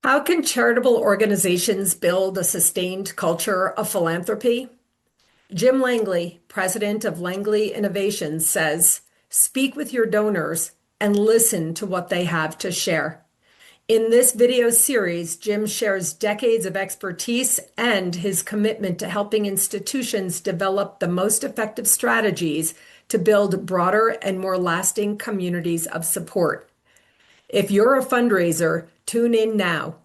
How can charitable organizations build a sustained culture of philanthropy? Jim Langley, president of Langley Innovations, says, "Speak with your donors and listen to what they have to share." In this video series, Jim shares decades of expertise and his commitment to helping institutions develop the most effective strategies to build broader and more lasting communities of support. If you're a fundraiser, tune in now.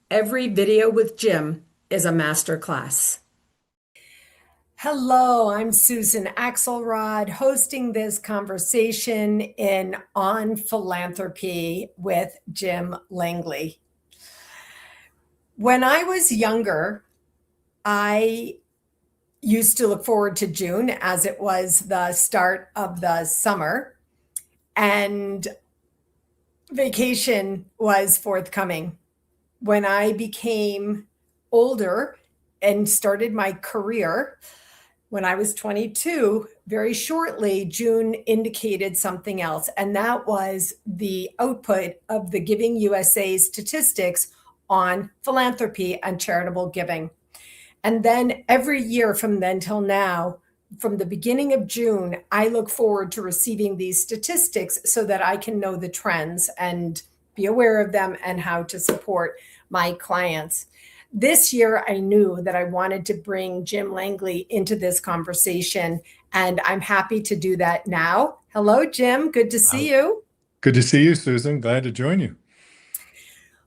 Every video with Jim is a masterclass. Hello, I'm Susan Axelrod, hosting this conversation in On Philanthropy with Jim Langley. When I was younger, I used to look forward to June as it was the start of the summer, and vacation was forthcoming. When I became older and started my career, when I was 22, very shortly, June indicated something else, and that was the output of the Giving USA statistics on philanthropy and charitable giving. And then every year from then till now, from the beginning of June, I look forward to receiving these statistics so that I can know the trends and be aware of them and how to support my clients. This year, I knew that I wanted to bring Jim Langley into this conversation, and I'm happy to do that now. Hello, Jim. Good to see you. Good to see you, Susan. Glad to join you.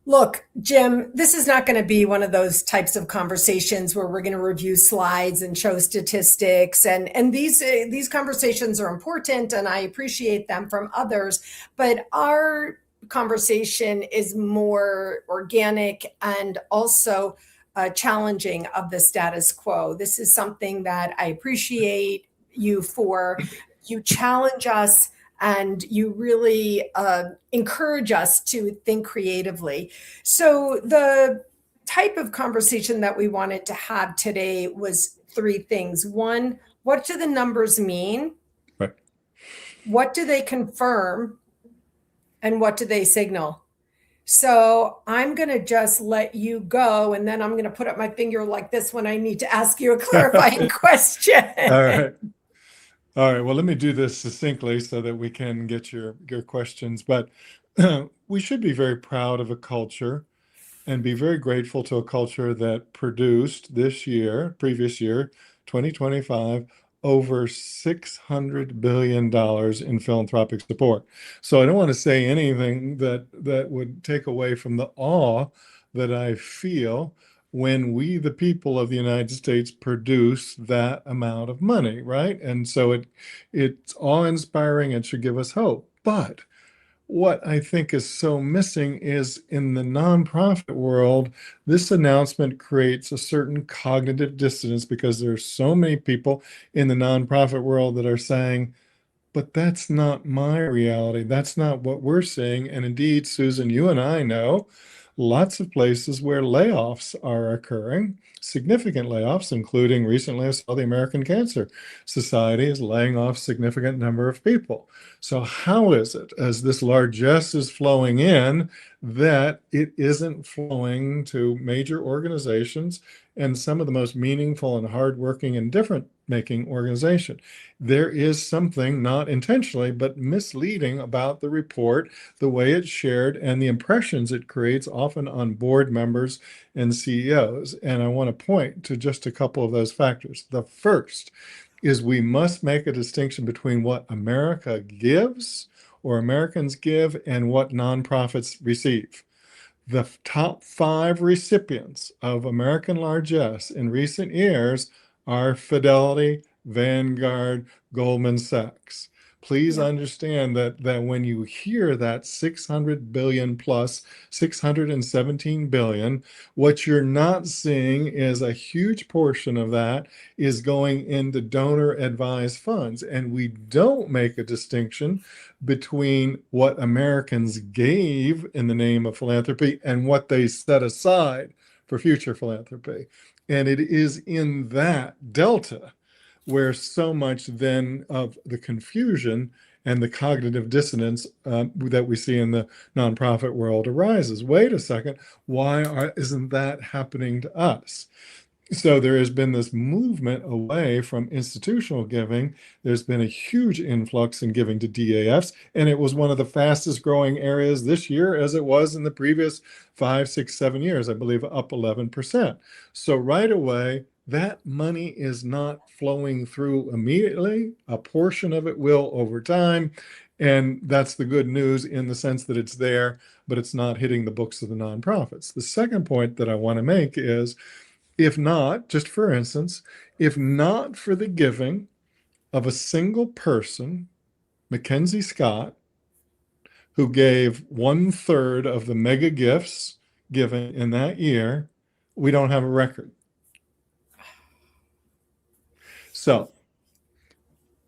Look, Jim, this is not going to be one of those types of conversations where we're going to review slides and show statistics. And these conversations are important, and I appreciate them from others. But our conversation is more organic and also challenging of the status quo. This is something that I appreciate you for. You challenge us and you really encourage us to think creatively. So the type of conversation that we wanted to have today was three things. One, what do the numbers mean? Right. What do they confirm? And what do they signal? So I'm going to just let you go, and then I'm going to put up my finger like this when I need to ask you a clarifying question. All right. All right. Well, let me do this succinctly so that we can get your questions. But we should be very proud of a culture and be very grateful to a culture that produced this year, previous year, 2025, over $600 billion in philanthropic support. So I don't want to say anything that would take away from the awe that I feel when we, the people of the United States, produce that amount of money, right? And so it's awe-inspiring and should give us hope. But what I think is so missing is in the nonprofit world, this announcement creates a certain cognitive dissonance because there's so many people in the nonprofit world that are saying, but that's not my reality. That's not what we're seeing. And indeed, Susan, you and I know lots of places where layoffs are occurring, significant layoffs, including recently I saw the American Cancer Society is laying off significant number of people. So how is it, as this largesse is flowing in, that it isn't flowing to major organizations and some of the most meaningful and hardworking and difference-making organization? There is something, not intentionally, but misleading about the report, the way it's shared, and the impressions it creates, often on board members and CEOs. And I want to point to just a couple of those factors. The first is we must make a distinction between what America gives or Americans give and what nonprofits receive. The top 5 recipients of American largesse in recent years are Fidelity, Vanguard, Goldman Sachs. Please understand that when you hear that 600 billion plus 617 billion, what you're not seeing is a huge portion of that is going into donor advised funds. And we don't make a distinction between what Americans gave in the name of philanthropy and what they set aside for future philanthropy. And it is in that delta where so much then of the confusion and the cognitive dissonance that we see in the nonprofit world arises. Wait a second, why isn't that happening to us? So there has been this movement away from institutional giving. There's been a huge influx in giving to DAFs, and it was one of the fastest growing areas this year as it was in the previous 5, 6, 7 years, I believe up 11%. So right away, that money is not flowing through immediately. A portion of it will over time. And that's the good news in the sense that it's there, but it's not hitting the books of the nonprofits. The second point that I want to make is, if not, just for instance, if not for the giving of a single person, MacKenzie Scott, who gave 1/3 of the mega gifts given in that year, we don't have a record. So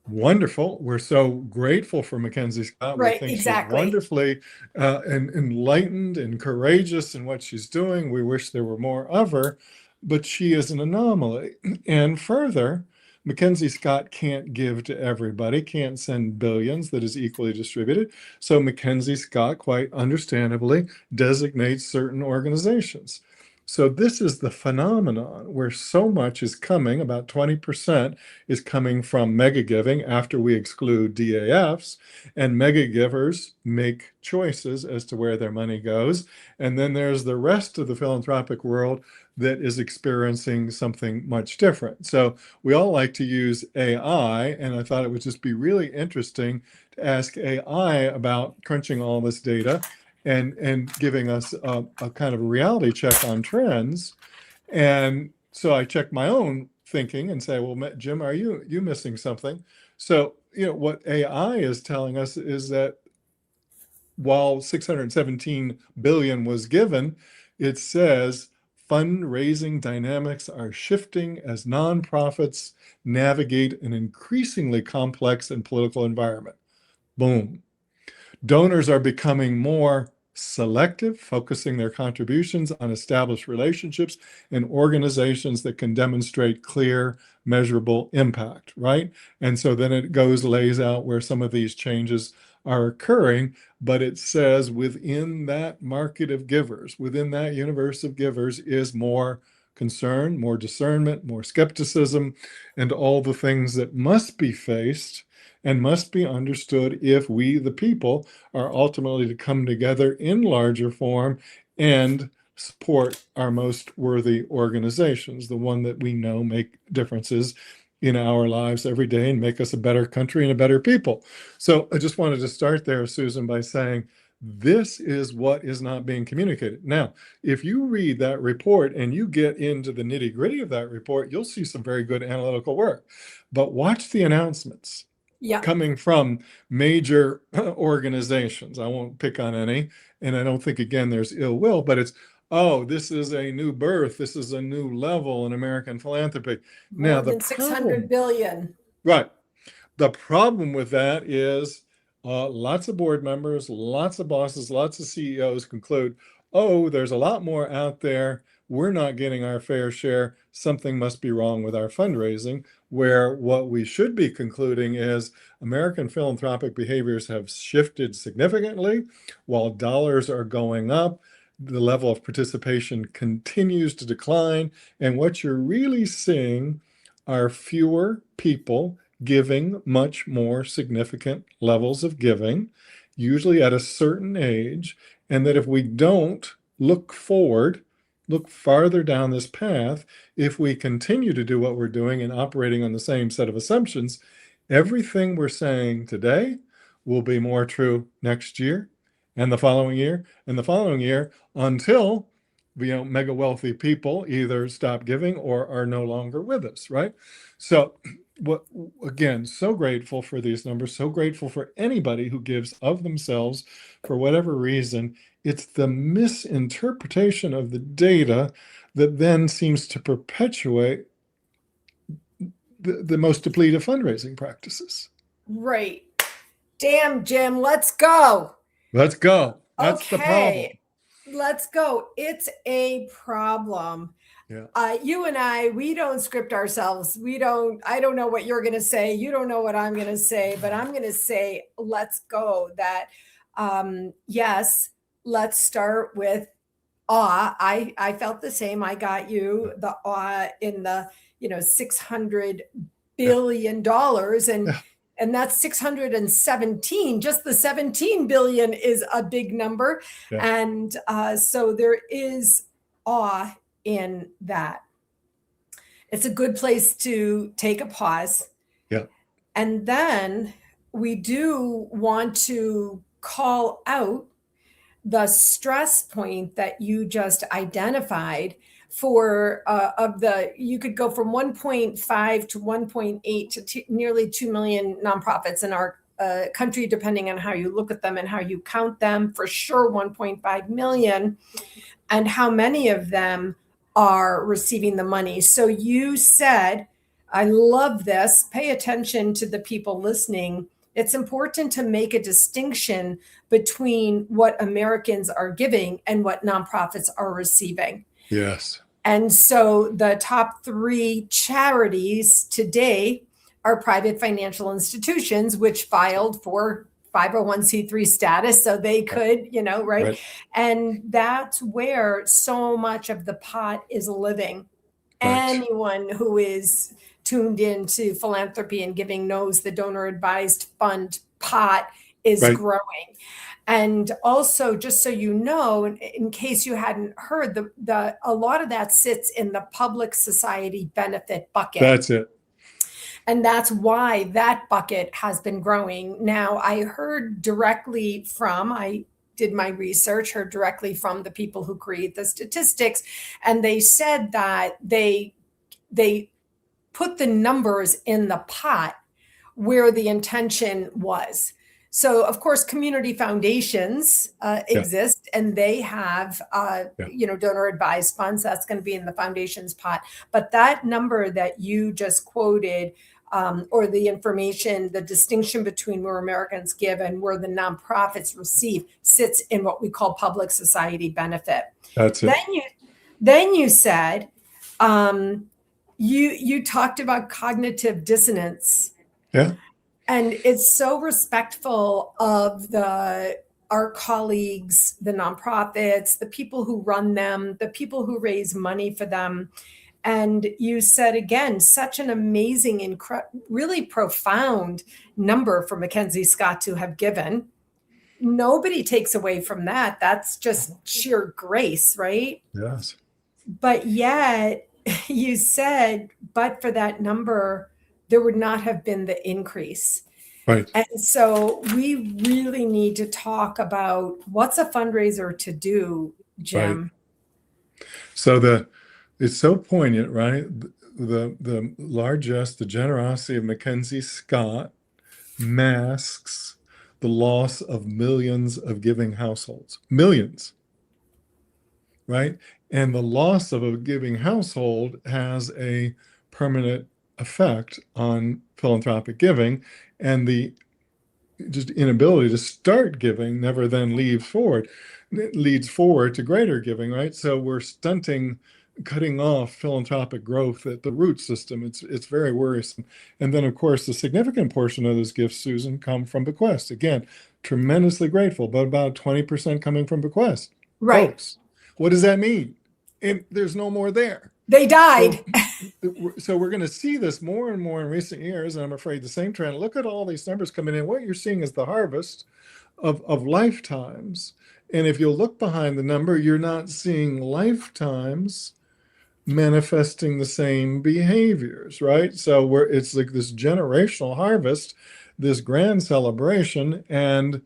wonderful. We're so grateful for MacKenzie Scott. Right, We think exactly. she's wonderfully and enlightened and courageous in what she's doing. We wish there were more of her, but she is an anomaly. And further, MacKenzie Scott can't give to everybody, can't send billions that is equally distributed. So MacKenzie Scott, quite understandably, designates certain organizations. So this is the phenomenon where so much is coming, about 20% is coming from mega giving after we exclude DAFs, and mega givers make choices as to where their money goes. And then there's the rest of the philanthropic world that is experiencing something much different. So we all like to use AI, and I thought it would just be really interesting to ask AI about crunching all this data and giving us a kind of a reality check on trends. And so I check my own thinking and say, well, Jim, are you missing something? So, what AI is telling us is that while 617 billion was given, it says fundraising dynamics are shifting as nonprofits navigate an increasingly complex and political environment. Boom. Donors are becoming more selective, focusing their contributions on established relationships and organizations that can demonstrate clear, measurable impact, right? And so then it lays out where some of these changes are occurring, but it says within that market of givers, within that universe of givers is more concern, more discernment, more skepticism, and all the things that must be faced and must be understood if we, the people, are ultimately to come together in larger form and support our most worthy organizations, the one that we know make differences in our lives every day and make us a better country and a better people. So I just wanted to start there, Susan, by saying this is what is not being communicated. Now, if you read that report and you get into the nitty-gritty of that report, you'll see some very good analytical work. But watch the announcements. Yeah. Coming from major organizations. I won't pick on any, and I don't think, again, there's ill will, but it's, oh, this is a new birth. This is a new level in American philanthropy. More than 600 billion. Right. The problem with that is lots of board members, lots of bosses, lots of CEOs conclude, oh, there's a lot more out there. We're not getting our fair share. Something must be wrong with our fundraising, where what we should be concluding is American philanthropic behaviors have shifted significantly. While dollars are going up, the level of participation continues to decline. And what you're really seeing are fewer people giving much more significant levels of giving, usually at a certain age, and that if we don't look forward, look farther down this path, if we continue to do what we're doing and operating on the same set of assumptions, everything we're saying today will be more true next year and the following year and the following year until mega wealthy people either stop giving or are no longer with us, right? So again, so grateful for these numbers, so grateful for anybody who gives of themselves for whatever reason. It's the misinterpretation of the data that then seems to perpetuate the most depleted fundraising practices. Right. Damn, Jim, let's go. Let's go. That's the problem. Let's go. It's a problem. Yeah. You and we don't script ourselves. I don't know what you're going to say. You don't know what I'm going to say, but I'm going to say, let's go. That, yes, let's start with awe. I felt the same. I got you the awe in the, $600 billion, Yeah. and that's 617. Just the 17 billion is a big number. Yeah. And so there is awe in that. It's a good place to take a pause. Yeah. And then we do want to call out the stress point that you just identified for you could go from 1.5 to 1.8 to nearly 2 million nonprofits in our country, depending on how you look at them and how you count them. For sure 1.5 million, and how many of them are receiving the money. So you said, I love this, pay attention to the people listening. It's important to make a distinction between what Americans are giving and what nonprofits are receiving. Yes. And so the top 3 charities today are private financial institutions, which filed for 501c3 status so they could, right? And that's where so much of the pot is living. Right. Anyone who is tuned into philanthropy and giving knows the donor advised fund pot is growing. And also, just so you know, in case you hadn't heard, a lot of that sits in the public society benefit bucket. That's it. And that's why that bucket has been growing. Now, I did my research, heard directly from the people who create the statistics, and they said that they put the numbers in the pot where the intention was. So, of course, community foundations exist, and they have, donor advised funds. That's going to be in the foundation's pot. But that number that you just quoted, or the information, the distinction between where Americans give and where the nonprofits receive, sits in what we call public society benefit. That's it. Then you said, you talked about cognitive dissonance. Yeah. And it's so respectful of our colleagues, the nonprofits, the people who run them, the people who raise money for them. And you said, again, such an amazing, really profound number for MacKenzie Scott to have given. Nobody takes away from that. That's just sheer grace, right? Yes. But yet you said, but for that number, there would not have been the increase. Right. And so we really need to talk about what's a fundraiser to do, Jim. Right. So it's so poignant, right? The largesse, the generosity of MacKenzie Scott masks the loss of millions of giving households. Millions. Right? And the loss of a giving household has a permanent effect on philanthropic giving, and the just inability to start giving never then leads forward to greater giving, right? So we're cutting off philanthropic growth at the root system. It's very worrisome. And then, of course, the significant portion of those gifts, Susan, come from bequests. Again, tremendously grateful, but about 20% coming from bequests. Right. Folks, what does that mean? There's no more there. They died. So we're going to see this more and more in recent years, and I'm afraid the same trend. Look at all these numbers coming in. What you're seeing is the harvest of lifetimes. And if you'll look behind the number, you're not seeing lifetimes manifesting the same behaviors, right? So it's like this generational harvest, this grand celebration, and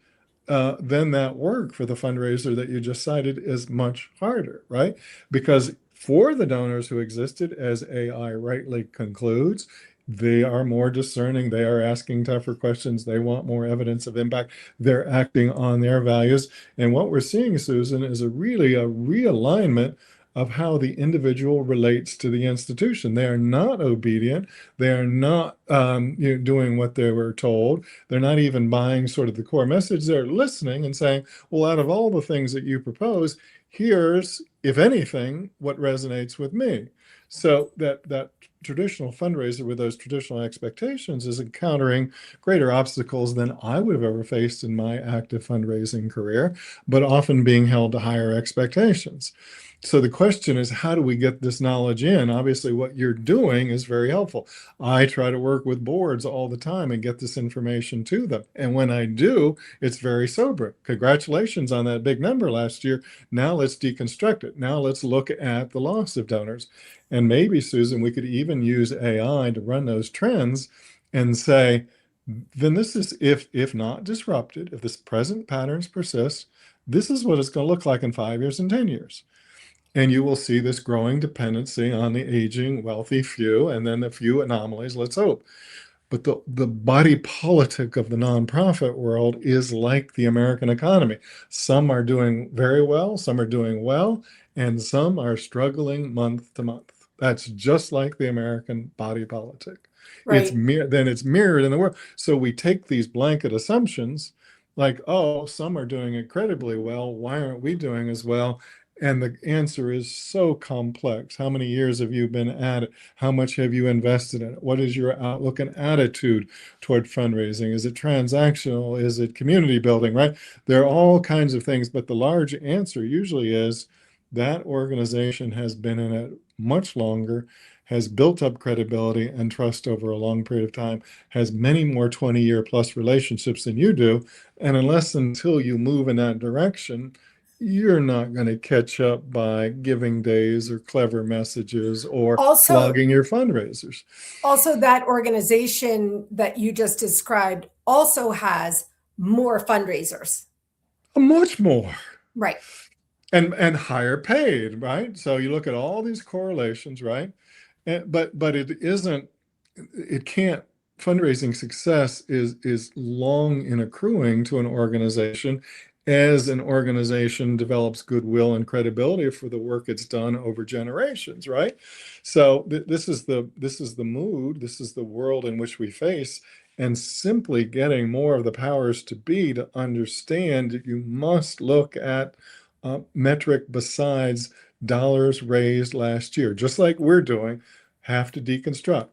then that work for the fundraiser that you just cited is much harder, right? Because for the donors who existed, as AI rightly concludes, they are more discerning. They are asking tougher questions. They want more evidence of impact. They're acting on their values. And what we're seeing, Susan, is a realignment of how the individual relates to the institution. They are not obedient. They are not doing what they were told. They're not even buying sort of the core message. They're listening and saying, well, out of all the things that you propose, here's, if anything, what resonates with me. So that traditional fundraiser with those traditional expectations is encountering greater obstacles than I would have ever faced in my active fundraising career, but often being held to higher expectations. So the question is, how do we get this knowledge in? Obviously, what you're doing is very helpful. I try to work with boards all the time and get this information to them. And when I do, it's very sobering. Congratulations on that big number last year. Now let's deconstruct it. Now let's look at the loss of donors. And maybe, Susan, we could even use AI to run those trends and say, then this is, if not disrupted, if this present patterns persist, this is what it's going to look like in 5 years and 10 years. And you will see this growing dependency on the aging, wealthy few, and then a few anomalies, let's hope. But the body politic of the nonprofit world is like the American economy. Some are doing very well, some are doing well, and some are struggling month to month. That's just like the American body politic. Right. Then it's mirrored in the world. So we take these blanket assumptions like, oh, some are doing incredibly well. Why aren't we doing as well? And the answer is so complex. How many years have you been at it? How much have you invested in it? What is your outlook and attitude toward fundraising? Is it transactional? Is it community building, right? There are all kinds of things, but the large answer usually is that organization has been in it much longer, has built up credibility and trust over a long period of time, has many more 20-year plus relationships than you do. And unless until you move in that direction, you're not going to catch up by giving days or clever messages or Also, flogging your fundraisers. also that organization that you just described also has more fundraisers. Much more. Right. And higher paid, right? So you look at all these correlations, right? But it can't, fundraising success is long in accruing to an organization as an organization develops goodwill and credibility for the work it's done over generations, right? So this is the mood, this is the world in which we face, and simply getting more of the powers to be to understand that you must look at metric besides dollars raised last year, just like we're doing, have to deconstruct.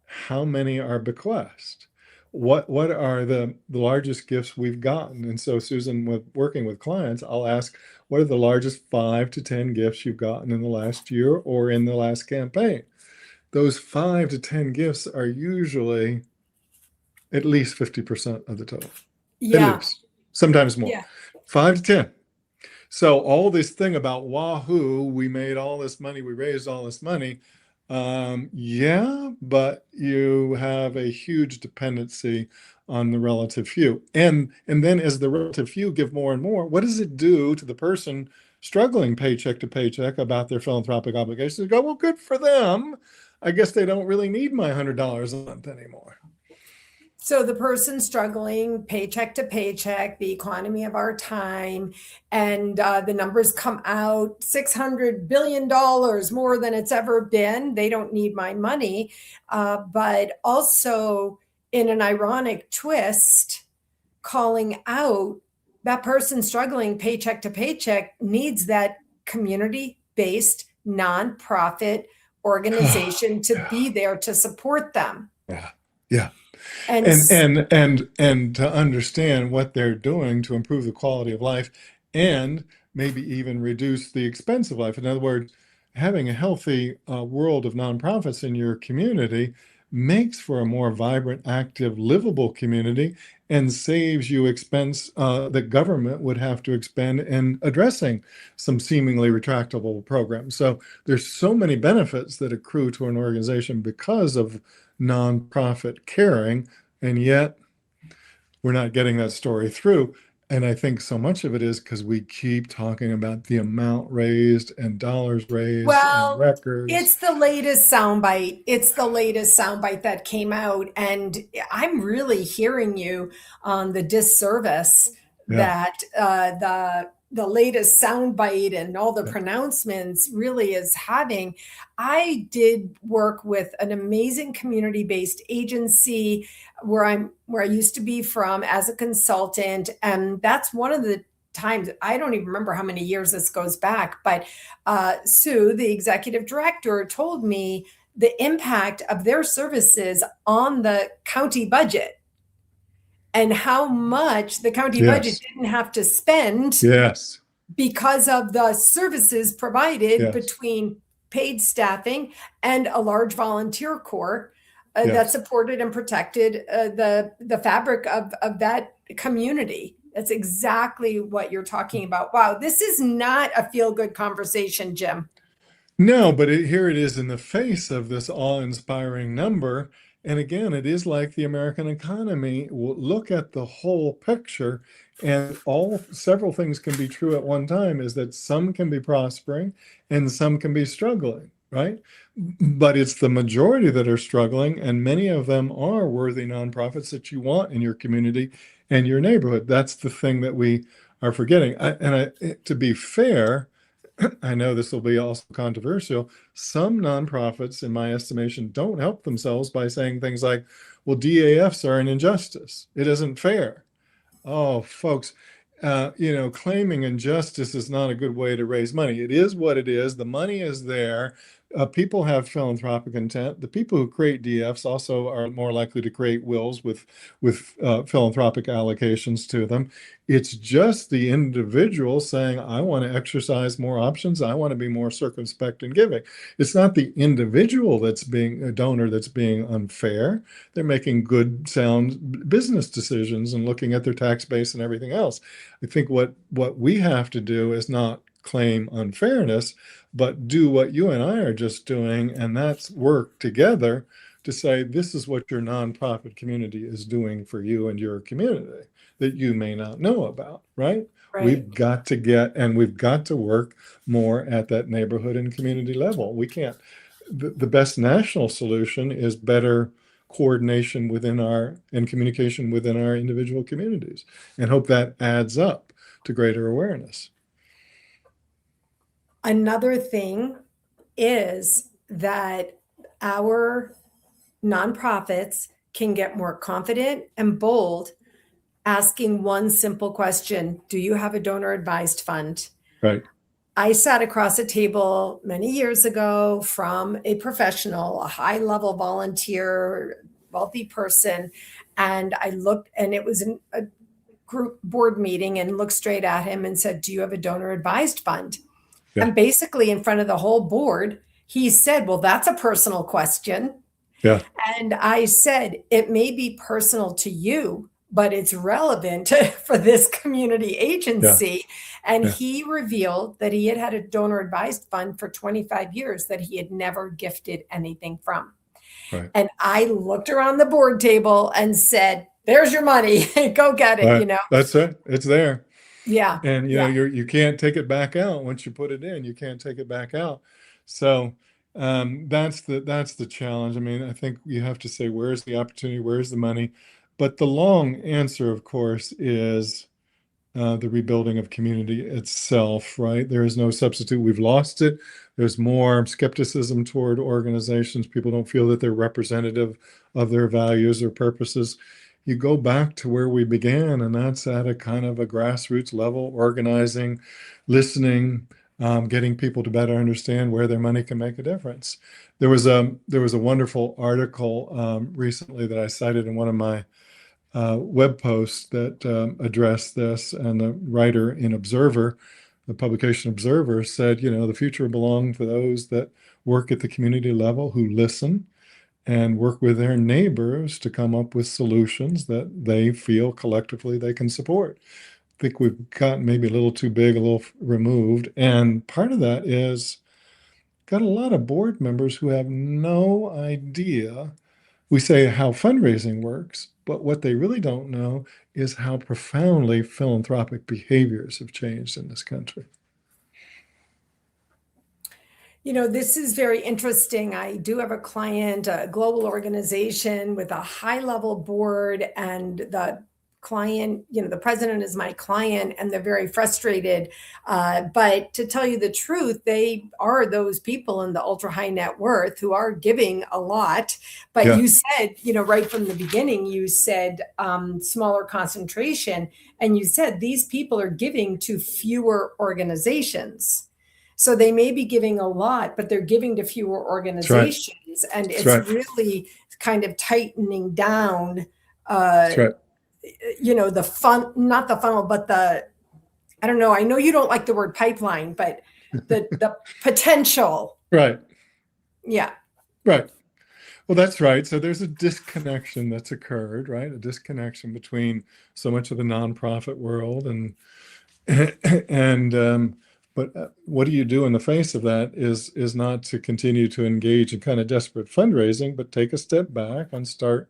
How many are bequests? What are the largest gifts we've gotten? And so, Susan, with working with clients, I'll ask, what are the largest 5 to 10 gifts you've gotten in the last year or in the last campaign? Those 5 to 10 gifts are usually at least 50% of the total. At Yeah. least, sometimes more. Yeah. 5 to 10. So all this thing about wahoo, we made all this money, we raised all this money. Yeah, but you have a huge dependency on the relative few. And then as the relative few give more and more, what does it do to the person struggling paycheck to paycheck about their philanthropic obligations? They go, well, good for them. I guess they don't really need my $100 a month anymore. So the person struggling paycheck to paycheck, the economy of our time, and the numbers come out $600 billion more than it's ever been. They don't need my money. But also, in an ironic twist, calling out that person struggling paycheck to paycheck needs that community-based nonprofit organization to be there to support them. Yeah. Yeah. And And to understand what they're doing to improve the quality of life and maybe even reduce the expense of life. In other words, having a healthy world of nonprofits in your community makes for a more vibrant, active, livable community and saves you expense that government would have to expend in addressing some seemingly retractable programs. So there's so many benefits that accrue to an organization because of nonprofit caring, and yet we're not getting that story through. And I think so much of it is because we keep talking about the amount raised and dollars raised and records. It's the latest soundbite. It's the latest soundbite that came out. And I'm really hearing you on the disservice that the latest soundbite and all the pronouncements really is having. I did work with an amazing community-based agency where I used to be from as a consultant, and that's one of the times, I don't even remember how many years this goes back, but Sue, the executive director, told me the impact of their services on the county budget and how much the county budget didn't have to spend because of the services provided between paid staffing and a large volunteer corps that supported and protected the fabric of that community. That's exactly what you're talking about. Wow, this is not a feel-good conversation, Jim. No, but here it is in the face of this awe-inspiring number. And again, it is like the American economy. We'll look at the whole picture, and several things can be true at one time, is that some can be prospering and some can be struggling, right? But it's the majority that are struggling, and many of them are worthy nonprofits that you want in your community and your neighborhood. That's the thing that we are forgetting. To be fair, I know this will be also controversial. Some nonprofits, in my estimation, don't help themselves by saying things like, well, DAFs are an injustice. It isn't fair. Oh, folks, claiming injustice is not a good way to raise money. It is what it is. The money is there. People have philanthropic intent. The people who create DFs also are more likely to create wills with philanthropic allocations to them. It's just the individual saying, I want to exercise more options. I want to be more circumspect in giving. It's not the individual that's being a donor that's being unfair. They're making good, sound business decisions and looking at their tax base and everything else. I think what we have to do is not claim unfairness, but do what you and I are just doing, and that's work together to say, this is what your nonprofit community is doing for you and your community that you may not know about, right? We've got to work more at that neighborhood and community level. We can't, the best national solution is better coordination and communication within our individual communities, and hope that adds up to greater awareness. Another thing is that our nonprofits can get more confident and bold asking one simple question: do you have a donor advised fund? Right. I sat across a table many years ago from a professional, a high level volunteer, wealthy person, and I looked, and it was a group board meeting, and looked straight at him and said, do you have a donor advised fund? And basically in front of the whole board, he said, well, that's a personal question. Yeah. And I said, it may be personal to you, but it's relevant for this community agency. And he revealed that he had had a donor advised fund for 25 years that he had never gifted anything from. Right. And I looked around the board table and said, there's your money, go get it, That's it. It's there. Yeah. And you can't take it back out. Once you put it in, you can't take it back out. So that's the challenge. I mean, I think you have to say, where's the opportunity? Where's the money? But the long answer, of course, is the rebuilding of community itself, right? There is no substitute. We've lost it. There's more skepticism toward organizations. People don't feel that they're representative of their values or purposes. You go back to where we began, and that's at a kind of a grassroots level, organizing, listening, getting people to better understand where their money can make a difference. There was a wonderful article recently that I cited in one of my web posts that addressed this, and the writer in Observer, the publication Observer, said, the future belongs to those that work at the community level, who listen and work with their neighbors to come up with solutions that they feel collectively they can support. I think we've gotten maybe a little too big, a little removed. And part of that is got a lot of board members who have no idea. We say how fundraising works, but what they really don't know is how profoundly philanthropic behaviors have changed in this country. This is very interesting. I do have a client, a global organization with a high-level board, and the client, the president is my client, and they're very frustrated. But to tell you the truth, they are those people in the ultra high net worth who are giving a lot. But Yeah. you said, right from the beginning, you said smaller concentration. And you said these people are giving to fewer organizations. So they may be giving a lot, but they're giving to fewer organizations. And That's it's right. really kind of tightening down, That's right. the fun, not the funnel, but I don't know. I know you don't like the word pipeline, but the potential. Right. Yeah. Right. Well, that's right. So there's a disconnection that's occurred, right? A disconnection between so much of the nonprofit world but what do you do in the face of that is not to continue to engage in kind of desperate fundraising, but take a step back and start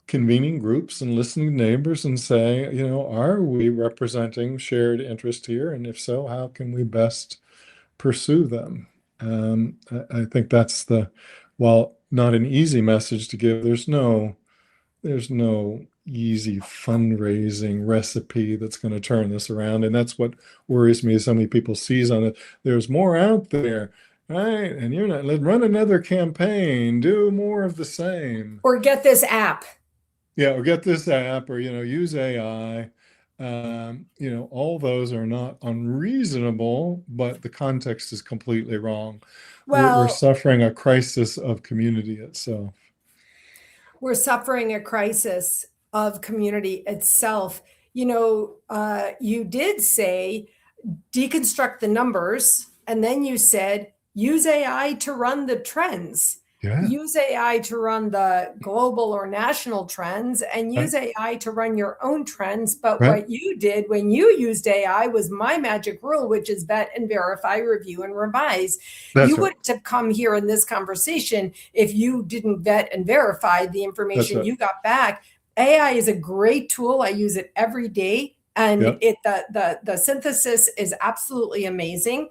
convening groups and listening to neighbors and say, are we representing shared interest here? And if so, how can we best pursue them? I think that's while not an easy message to give, there's no easy fundraising recipe that's going to turn this around. And that's what worries me, is so many people seize on it. There's more out there, right? And you're not, run another campaign, do more of the same. Or get this app. Yeah, or get this app, or, use AI. All those are not unreasonable, but the context is completely wrong. We're suffering a crisis of community itself. We're suffering a crisis of community itself. You did say deconstruct the numbers, and then you said use AI to run the trends. Yeah. Use AI to run the global or national trends, and use AI to run your own trends. But what you did when you used AI was my magic rule, which is vet and verify, review and revise. That's you right. wouldn't have come here in this conversation if you didn't vet and verify the information you got back. AI is a great tool. I use it every day. And the synthesis is absolutely amazing.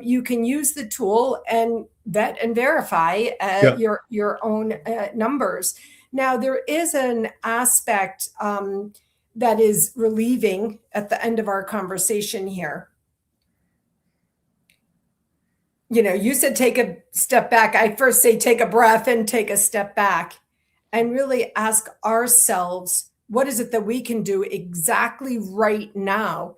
You can use the tool and vet and verify your own numbers. Now, there is an aspect that is relieving at the end of our conversation here. You said take a step back. I first say take a breath and take a step back and really ask ourselves, what is it that we can do exactly right now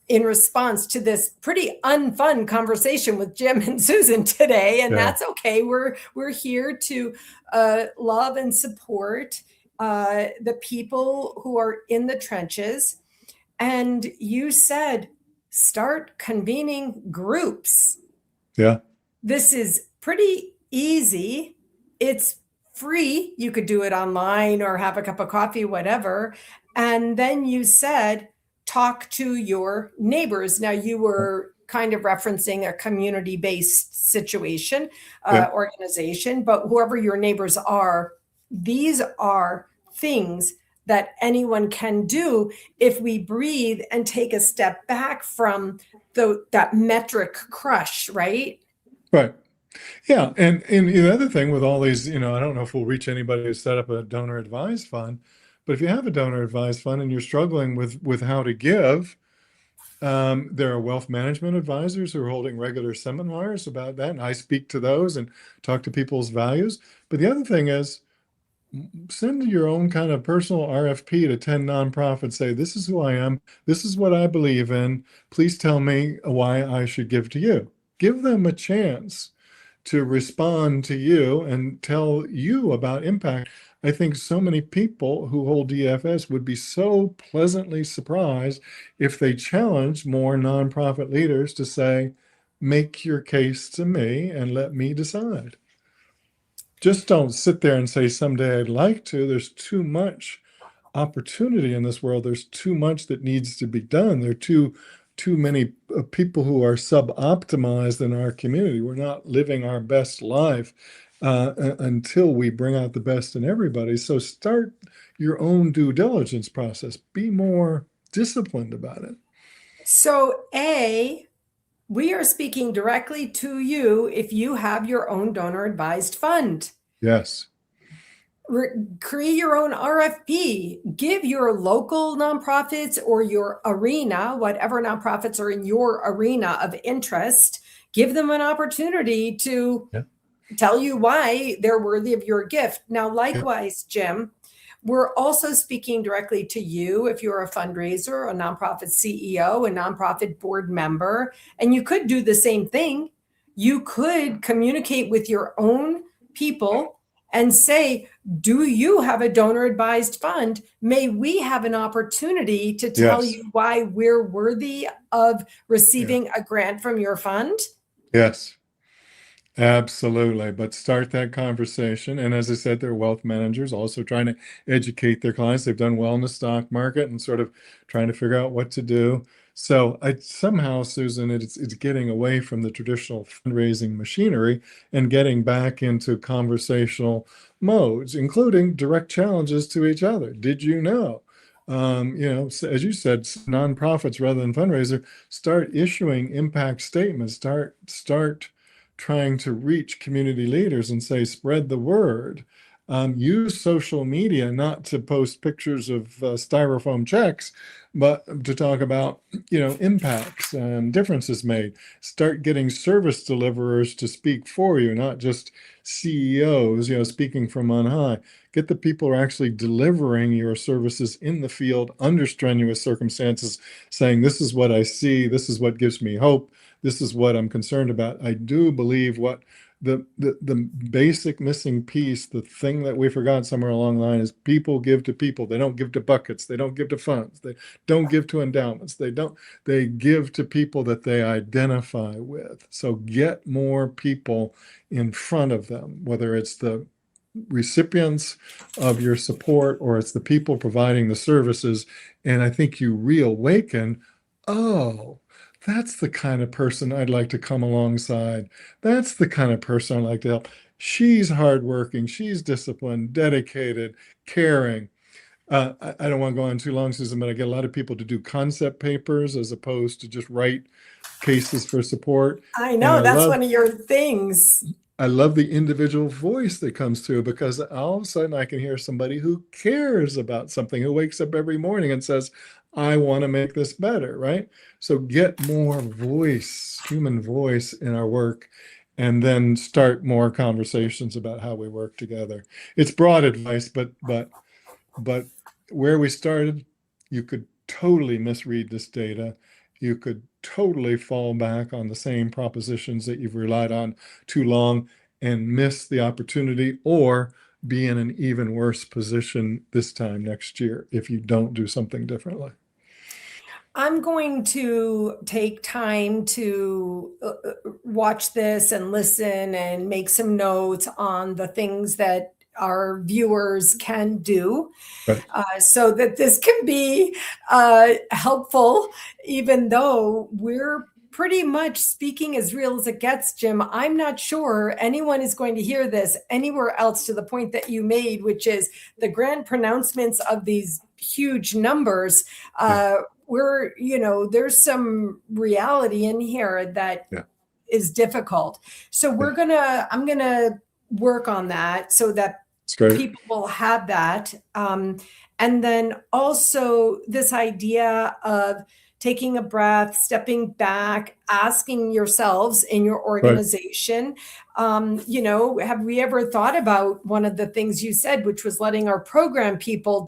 in response to this pretty unfun conversation with Jim and Susan today? And that's okay. We're here to love and support the people who are in the trenches. And you said, start convening groups. Yeah. This is pretty easy. It's free. You could do it online or have a cup of coffee, whatever. And then you said, talk to your neighbors. Now, you were kind of referencing a community-based situation, organization, but whoever your neighbors are, these are things that anyone can do if we breathe and take a step back from that metric crush, right? Right. Yeah. And the other thing with all these, I don't know if we'll reach anybody who set up a donor advised fund, but if you have a donor advised fund and you're struggling with how to give, there are wealth management advisors who are holding regular seminars about that. And I speak to those and talk to people's values. But the other thing is, send your own kind of personal RFP to 10 nonprofits. Say, this is who I am. This is what I believe in. Please tell me why I should give to you. Give them a chance to respond to you and tell you about impact. I think so many people who hold DFS would be so pleasantly surprised if they challenged more nonprofit leaders to say, make your case to me and let me decide. Just don't sit there and say, someday I'd like to. There's too much opportunity in this world. There's too much that needs to be done. There are too many people who are sub-optimized in our community. We're not living our best life until we bring out the best in everybody. So start your own due diligence process. Be more disciplined about it. So we are speaking directly to you if you have your own donor advised fund. Yes. create your own RFP, give your local nonprofits or your arena, whatever nonprofits are in your arena of interest, give them an opportunity to tell you why they're worthy of your gift. Now, likewise, Jim, we're also speaking directly to you if you're a fundraiser, a nonprofit CEO, a nonprofit board member, and you could do the same thing. You could communicate with your own people and say, do you have a donor advised fund? May we have an opportunity to tell you why we're worthy of receiving a grant from your fund? Yes. Absolutely. But start that conversation. And as I said, they're wealth managers also trying to educate their clients. They've done well in the stock market and sort of trying to figure out what to do. So somehow, Susan, it's getting away from the traditional fundraising machinery and getting back into conversational modes, including direct challenges to each other. Did you know? As you said, nonprofits rather than fundraiser, start issuing impact statements, start trying to reach community leaders and say, spread the word. Use social media not to post pictures of styrofoam checks, but to talk about, impacts and differences made. Start getting service deliverers to speak for you, not just CEOs, speaking from on high. Get the people who are actually delivering your services in the field under strenuous circumstances, saying, this is what I see, this is what gives me hope, this is what I'm concerned about. I do believe what the basic missing piece, the thing that we forgot somewhere along the line, is people give to people. They don't give to buckets. They don't give to funds. They don't give to endowments. They give to people that they identify with. So get more people in front of them, whether it's the recipients of your support or it's the people providing the services. And I think you reawaken, oh, that's the kind of person I'd like to come alongside. That's the kind of person I'd like to help. She's hardworking, she's disciplined, dedicated, caring. I don't want to go on too long, Susan, but I get a lot of people to do concept papers as opposed to just write cases for support. I know, that's one of your things. I love the individual voice that comes through, because all of a sudden I can hear somebody who cares about something, who wakes up every morning and says, I want to make this better, right? So get more voice, human voice in our work, and then start more conversations about how we work together. It's broad advice, but where we started, you could totally misread this data. You could totally fall back on the same propositions that you've relied on too long and miss the opportunity, or be in an even worse position this time next year if you don't do something differently. I'm going to take time to watch this and listen and make some notes on the things that our viewers can do, Right. So that this can be helpful, even though we're pretty much speaking as real as it gets, Jim. I'm not sure anyone is going to hear this anywhere else to the point that you made, which is the grand pronouncements of these huge numbers. Where, there's some reality in here that is difficult. So I'm gonna work on that so that people will have that. And then also this idea of taking a breath, stepping back, asking yourselves in your organization, have we ever thought about one of the things you said, which was letting our program people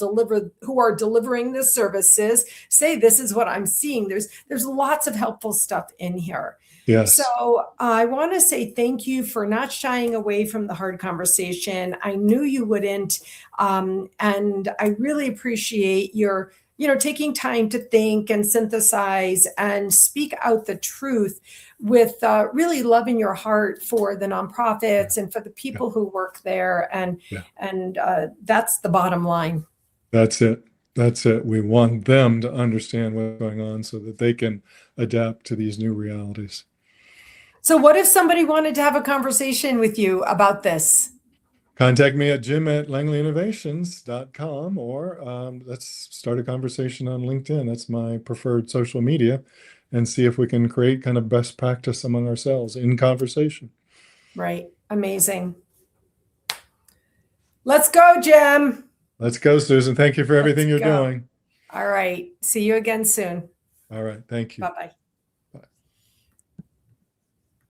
who are delivering the services say, this is what I'm seeing. There's lots of helpful stuff in here. Yes. So I want to say thank you for not shying away from the hard conversation. I knew you wouldn't. And I really appreciate your taking time to think and synthesize and speak out the truth with really love in your heart for the nonprofits and for the people who work there. And that's the bottom line. That's it. That's it. We want them to understand what's going on so that they can adapt to these new realities. So what if somebody wanted to have a conversation with you about this? Contact me at jim@langleyinnovations.com, or let's start a conversation on LinkedIn. That's my preferred social media, and see if we can create kind of best practice among ourselves in conversation. Right. Amazing. Let's go, Jim. Let's go, Susan. Thank you for everything you're go. doing. All right. See you again soon. All right. Thank you. Bye-bye.